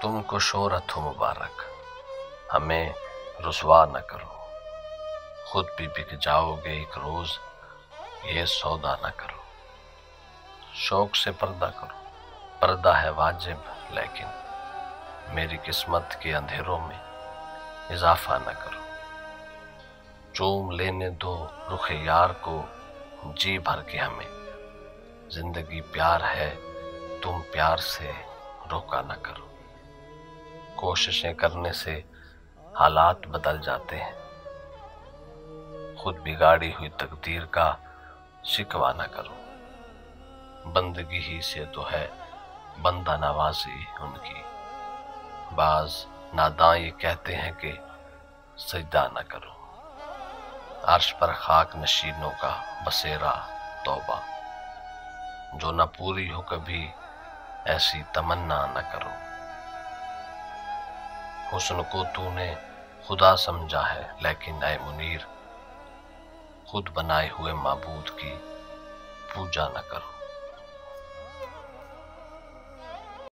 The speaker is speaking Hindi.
तुमको शोहरत हो मुबारक, हमें रुसवा न करो। खुद भी बिक जाओगे एक रोज, ये सौदा न करो। शौक से पर्दा करो, पर्दा है वाजिब, लेकिन मेरी किस्मत के अंधेरों में इजाफा न करो। चूम लेने दो रुख यार को जी भर के हमें, जिंदगी प्यार है तुम प्यार से रोका न करो। कोशिशें करने से हालात बदल जाते हैं, खुद बिगाड़ी हुई तकदीर का शिकवा न करो। बंदगी ही से तो है बंदा नवाजी उनकी, बाज नादां ये कहते हैं कि सजदा न करो। अर्श पर खाक नशीनों का बसेरा तौबा, जो न पूरी हो कभी ऐसी तमन्ना न करो। हुस्न को तूने खुदा समझा है, लेकिन ऐ मुनीर खुद बनाए हुए माबूद की पूजा न करो।